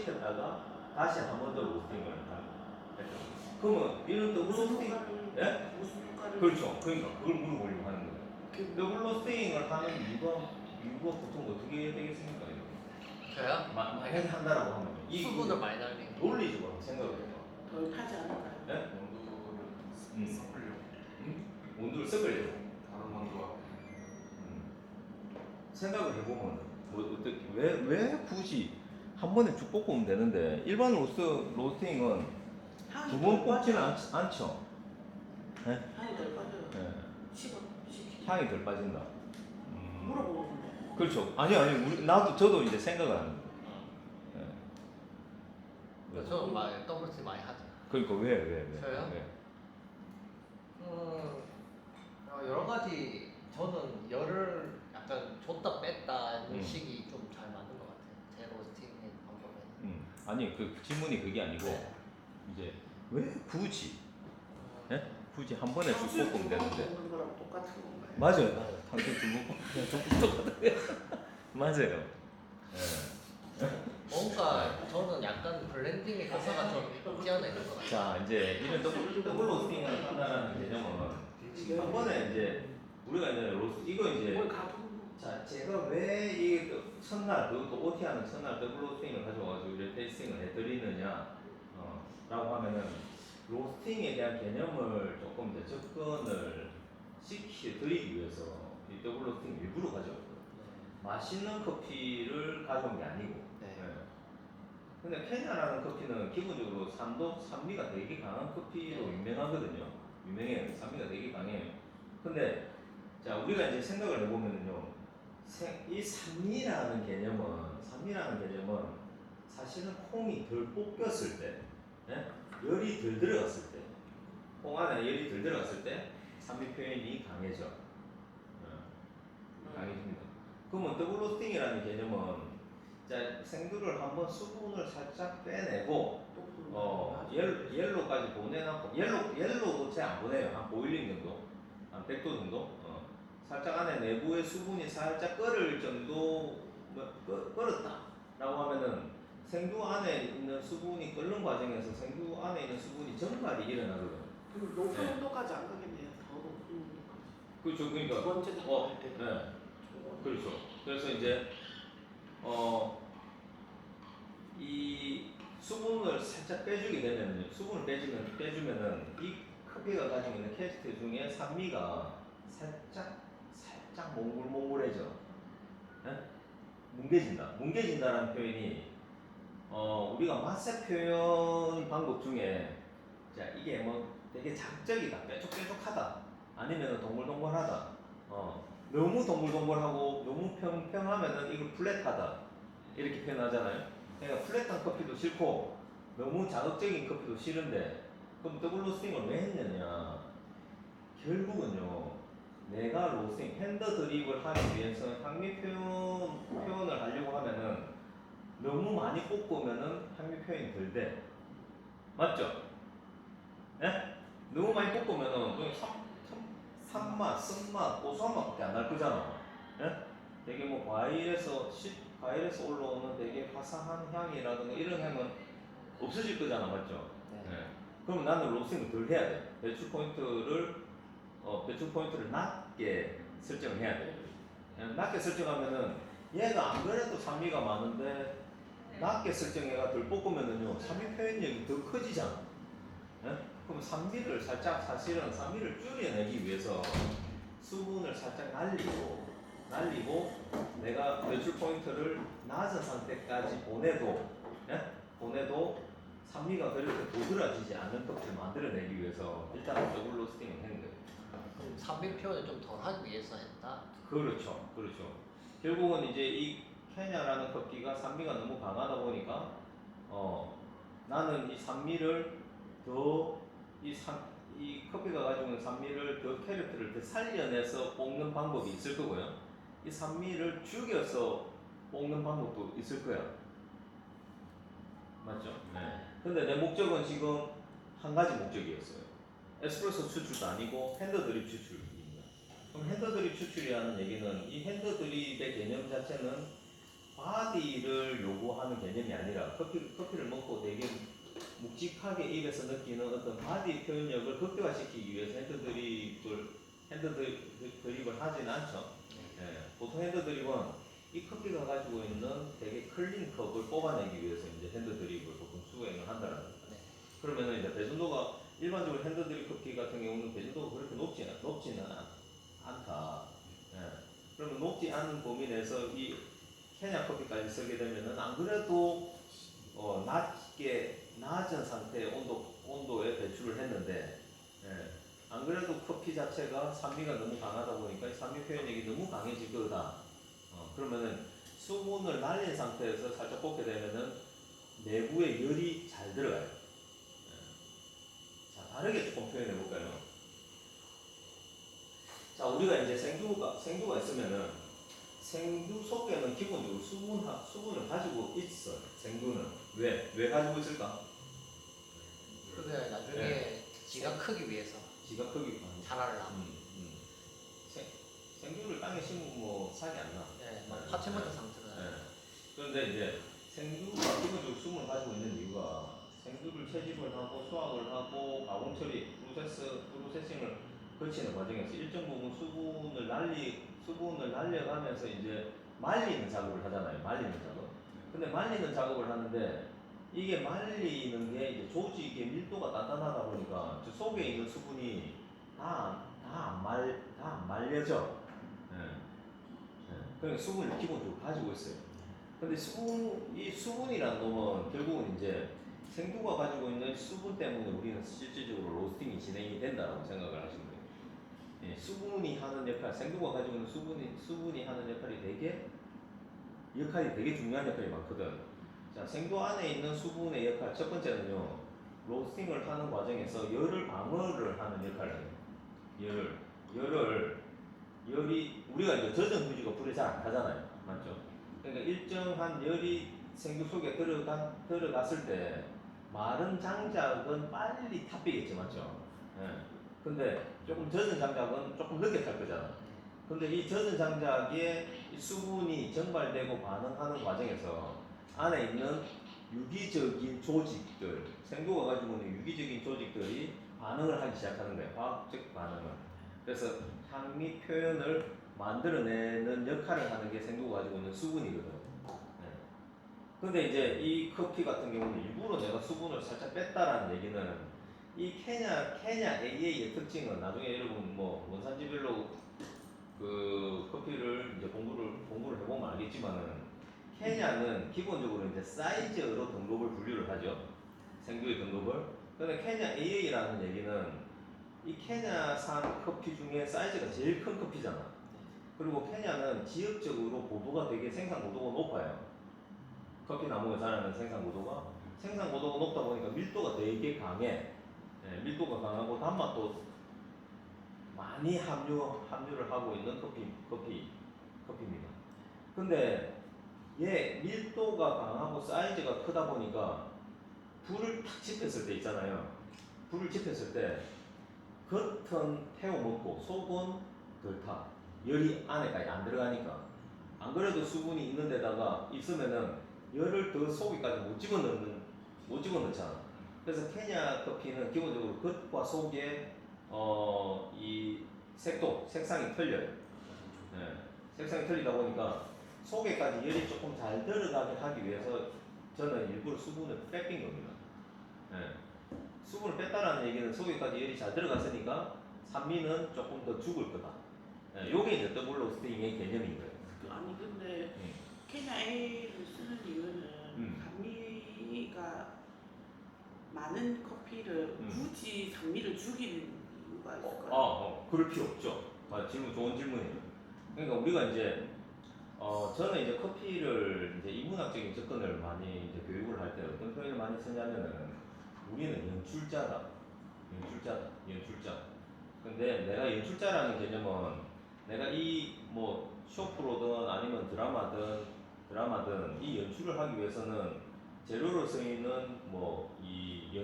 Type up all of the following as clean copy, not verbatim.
익혔다가 다시 한 번 더 로스팅을 했죠. 그러면 이런 더블 로스팅, 예? 무슨 효과를? 그렇죠. 그러니까 그걸 물어보려고 하는 거예요. 더블 로스팅을 하는 이유가 보통 어떻게 되겠습니까? 저요? 만약에 한다라고 하면 이 수분을 많이 날리는 거. 논리적으로 생각을 해요. 덜 타지 않을까요? 네? 온도를 섞으려고 온도를 섞으려고. 다른 온도와 생각을 해보면 뭐 어떻게 왜 굳이 한 번에 쭉 볶으면 되는데 일반 로스팅은 향이 두 번 덜 볶지는 빠져요. 않죠. 네? 향이 덜 빠져요. 네. 시키지. 향이 덜 빠진다. 물어보는 건데. 그렇죠. 아니 저도 이제 생각을 하는 거예요. 네. 저는 많이 더블티 많이 하죠. 그러니까 왜? 저요? 왜? 여러 가지 저는 열을 약간 줬다 뺐다 하는 식이 좀 잘 맞는 것 같아요. 제 로스팅 방법에는. 아니 그 질문이 그게 아니고 네. 이제 왜 굳이? 굳이 한 번에 쭉 볶으면 되는데. 먹는 거랑 똑같은 건가요? 맞아요. 당신 좀 똑같아요. 맞아요. 뭔가 저는 약간 블렌딩의 가사가 좀 없지 않아 있는 것 같아요. 자 이제 이런 더블 로스팅을 한다는 개념은 한 번에 이제 우리가 이제 이거 이제 뭘 가도 자 제가 왜 이 첫날 그것도 OT하는 첫날 더블 로스팅을 가져와가지고 이제 테이스팅을 해드리느냐 라고 하면은 로스팅에 대한 개념을 조금 이제 접근을 시켜드리기 위해서 이 더블 로스팅 일부러 가져왔어요. 맛있는 커피를 가져온 게 아니고. 네. 근데 케냐라는 커피는 기본적으로 산미가 되게 강한 커피로 유명하거든요. 유명해요. 산미가 되게 강해요. 근데 자 우리가 이제 생각을 해보면요, 이 산미라는 개념은 사실은 콩이 덜 볶였을 때, 열이 덜 들어갔을 때, 콩 안에 열이 덜 들어갔을 때 산미 표현이 강해져. 강해집니다. 그러면 더블 로스팅이라는 개념은 자, 생두를 한번 수분을 살짝 빼내고 옐로까지 보내놓고 옐로도 잘 안 보내요. 한 보일링 정도, 한 100도 정도. 살짝 안에 내부의 수분이 살짝 끓을 정도 끓었다라고 하면은 생두 안에 있는 수분이 끓는 과정에서 생두 안에 있는 수분이 증발이 일어나거든요. 그럼 높은 온도까지 안 가겠네요. 더 높은 온도까지. 그렇죠. 그러니까 두 번째 할 때. 네. 그렇죠. 그래서 이제 이 수분을 살짝 빼주게 되면은 수분을 빼주면은 이 커피가 가지고 있는 캐스트 중에 산미가 살짝 몽글몽글해져. 뭉개진다라는 표현이 우리가 맛의 표현 방법 중에 자 이게 뭐 되게 자극적이다, 뾰족뾰족하다, 아니면 동글동글하다. 너무 동글동글하고 너무 평평하면은 이걸 플랫하다 이렇게 표현하잖아요. 그러니까 플랫한 커피도 싫고 너무 자극적인 커피도 싫은데 그럼 더블 로스팅을 왜 했느냐? 결국은요, 내가 로스팅 핸드 드립을 하기 위해서 향미 표현을 하려고 하면은 너무 많이 볶으면은 향미 표현이 덜 돼. 맞죠? 네? 너무 많이 볶으면은 그냥 산맛, 쓴맛, 고소한 맛밖에 안 날 거잖아. 예? 되게 뭐 과일에서 올라오는 되게 화사한 향이라든가 이런 향은 없어질 거잖아, 맞죠? 네. 그럼 나는 로스팅을 덜 해야 돼. 배출 포인트를 낮게 설정을 해야 돼. 낮게 설정하면은 얘가 안 그래도 산미가 많은데 낮게 설정해가 덜 볶으면은요 산미 표현력이 더 커지잖아. 그럼 사실은 산미를 줄여내기 위해서 수분을 살짝 날리고 내가 배출 포인트를 낮은 상태까지 보내도 산미가 그렇게 도드라지지 않는 커피를 만들어내기 위해서 일단 더블 로스팅을 했는 거예요. 그럼 산미 표현을 좀 덜하기 위해서 했다? 그렇죠. 결국은 이제 이 케냐라는 커피가 산미가 너무 강하다 보니까 나는 이 산미를 이 커피가 가지고 있는 산미를 더 캐릭터를 더 살려내서 볶는 방법이 있을 거고요. 이 산미를 죽여서 볶는 방법도 있을 거야. 맞죠? 네. 근데 내 목적은 지금 한 가지 목적이었어요. 에스프레소 추출도 아니고 핸드 드립 추출입니다. 그럼 핸드 드립 추출이라는 얘기는 이 핸드 드립의 개념 자체는 바디를 요구하는 개념이 아니라 커피를 먹고 되게 묵직하게 입에서 느끼는 어떤 바디 표현력을 극대화시키기 위해서 핸드드립을 하지는 않죠. 예, 보통 핸드드립은 이 커피가 가지고 있는 되게 클린 컵을 뽑아내기 위해서 이제 핸드드립을 보통 수행을 한다는 겁니다. 네. 그러면은 이제 배준도가 일반적으로 핸드드립 커피 같은 경우는 배준도가 그렇게 높지는 않다. 예. 그러면 높지 않은 범위 내에서 이 케냐 커피까지 쓰게 되면은 안 그래도 낮은 상태의 온도에 배출을 했는데, 예. 안 그래도 커피 자체가 산미가 너무 강하다 보니까 이 산미 표현력이 너무 강해질 거다. 그러면은 수분을 날린 상태에서 살짝 볶게 되면은 내부에 열이 잘 들어가요. 예. 자, 다르게 조금 표현해 볼까요? 자, 우리가 이제 생두가 있으면은 생두 속에는 기본적으로 수분을 가지고 있어요. 생두는 왜 가지고 있을까? 그게 나중에 네. 지가 크기 위해서 지가 크기 자라려고. 생두를 땅에 심으면 뭐 살이 안 나. 네, 막 파채모터 상태로. 네. 그런데 이제 생두가 기본적으로 수분을 가지고 있는 이유가 생두를 채집을 하고 수확을 하고 가공 처리, 프로세싱을 거치는 과정에서 일정 부분 수분을 날려가면서 이제 말리는 작업을 하잖아요. 말리는 작업. 근데 말리는 작업을 하는데 이게 말리는 게 이제 조직의 밀도가 단단하다 보니까 저 속에 있는 수분이 다 안 말려져. 그러니까 수분을 기본적으로 가지고 있어요. 근데 이 수분이라는 놈은 결국은 이제 생두가 가지고 있는 수분 때문에 우리는 실질적으로 로스팅이 진행이 된다고 생각을 하시면 돼요. 예, 수분이 하는 역할, 생두가 가지고 있는 수분이 하는 역할이 되게 중요한 역할이 많거든. 자, 생두 안에 있는 수분의 역할, 첫 번째는요, 로스팅을 하는 과정에서 열을 방어를 하는 역할을 해요. 열이 우리가 이제 젖은 휴지가 불에 잘 안 타잖아요, 맞죠? 그러니까 일정한 열이 생두 속에 들어갔을 때 마른 장작은 빨리 탑비겠죠, 맞죠? 예. 근데 조금 젖은 장작은 조금 늦게 탈 거잖아. 근데 이 젖은 장작에 이 수분이 증발되고 반응하는 과정에서 안에 있는 유기적인 조직들, 생두가 가지고 있는 유기적인 조직들이 반응을 하기 시작하는 거예요. 화학적 반응을. 그래서 향미 표현을 만들어내는 역할을 하는 게 생두가 가지고 있는 수분이거든. 네. 근데 이제 이 커피 같은 경우는 일부러 내가 수분을 살짝 뺐다라는 얘기는 이 케냐 AA의 특징은 나중에 여러분 뭐 원산지별로 그 커피를 이제 공부를 해보면 알겠지만은 케냐는 기본적으로 이제 사이즈로 등급을 분류를 하죠. 생두의 등급을. 근데 케냐 AA라는 얘기는 이 케냐산 커피 중에 사이즈가 제일 큰 커피잖아. 그리고 케냐는 지역적으로 생산 고도가 높아요. 커피 나무가 자라는 생산 고도가 높다 보니까 밀도가 되게 강해. 예, 밀도가 강하고 단맛도 많이 함유를 하고 있는 커피입니다. 근데 얘 밀도가 강하고 사이즈가 크다 보니까 불을 탁 지폈을 때 있잖아요. 불을 지폈을 때 겉은 태워 먹고 속은 덜 타. 열이 안에까지 안 들어가니까. 안 그래도 수분이 있는 데다가 있으면은 열을 더 속에까지 못 집어넣잖아. 그래서 케냐 커피는 기본적으로 겉과 속에 이 색상이 틀려요. 네. 색상이 틀리다 보니까 속에까지 열이 조금 잘 들어가게 하기 위해서 저는 일부러 수분을 뺏긴 겁니다. 네. 수분을 뺐다라는 얘기는 속에까지 열이 잘 들어갔으니까 산미는 조금 더 죽을 거다. 요게 이제 더블 로스팅의 개념인 거예요. 아니 근데 케냐 A를 쓰는 이유는 산미가 많은 커피를 굳이 산미를 죽이는 이유가 있을까요? 그럴 필요 없죠. 좋은 질문이에요. 그러니까 우리가 이제 저는 이제 커피를 이제 인문학적인 접근을 많이 이제 교육을 할 때 어떤 표현을 많이 쓰냐면은 우리는 연출자. 근데 내가 연출자라는 개념은 내가 이 뭐 쇼프로든 아니면 드라마든 이 연출을 하기 위해서는 재료로 쓰이는 뭐 이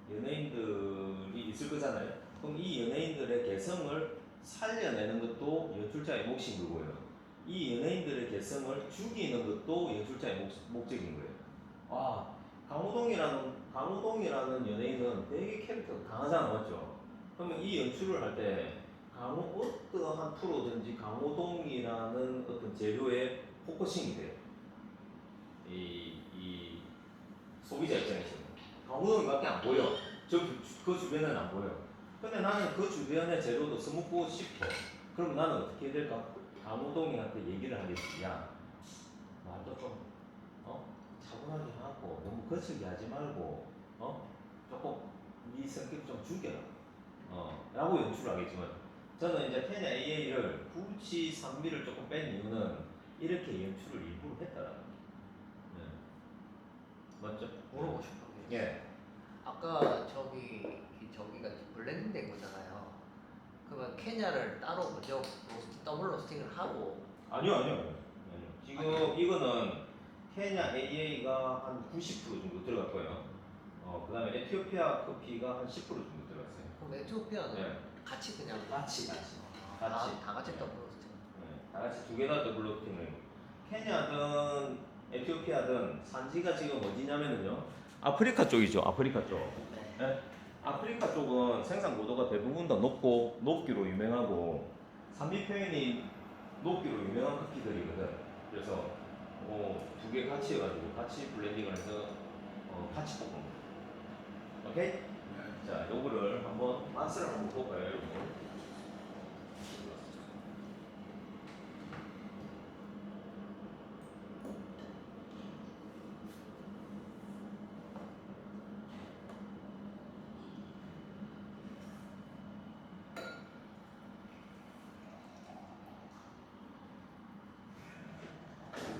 연예인들이 있을 거잖아요. 그럼 이 연예인들의 개성을 살려내는 것도 연출자의 몫인 거고요. 이 연예인들의 개성을 죽이는 것도 연출자의 목적인 거예요. 아, 강호동이라는 연예인은 되게 캐릭터가 강하잖아, 맞죠? 그러면 이 연출을 할 때 어떠한 프로든지 강호동이라는 어떤 재료에 포커싱이 돼요. 이 소비자 입장에서는 강호동이밖에 안 보여. 그 주변은 안 보여. 근데 나는 그 주변의 재료도 써먹고 싶어. 그럼 나는 어떻게 해야 될까? 강호동이한테 얘기를 하겠지. 야, 말도 좀 차분하게 하고 너무 거칠게 하지 말고 조금 네 성격 좀 죽여라. 라고 연출을 하겠지만 저는 이제 케냐 AA를 굳이 상비를 조금 뺀 이유는 이렇게 연출을 일부러 했다라는 거예요. 맞죠? 물어보고 싶은 게 예. 아까 저기가 블렌딩 된 거잖아요. 그러면 케냐를 따로 먼저 더블 로스팅을 하고 아니요. 지금 이거는 케냐 AA가 한 90% 정도 들어갈 거예요. 그 다음에 에티오피아 커피가 한 10% 정도 들어갔어요. 그럼 에티오피아는 네. 같이 그냥 같이. 다 같이 더블 로스팅. 다 같이 두 개 다 더블 로스팅을. 케냐든 에티오피아든 산지가 지금 어디냐면은요. 아프리카 쪽이죠. 아프리카 쪽. 네. 네? 아프리카 쪽은 생산 고도가 대부분 다 높기로 유명하고 산미 표현이 높기로 유명한 커피들이거든. 그래서 두 개 같이 해가지고 같이 블렌딩을 해서 같이 볶는 거예요. 오케이? 자, 요거를 한번 맛을 한번 볼까요, 여러분?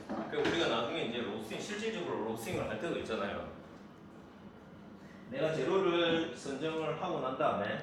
그러니까 우리가 나중에 이제 실질적으로 로스팅을 할 때도 있잖아요. 내가 재료를 선정을 하고 난 다음에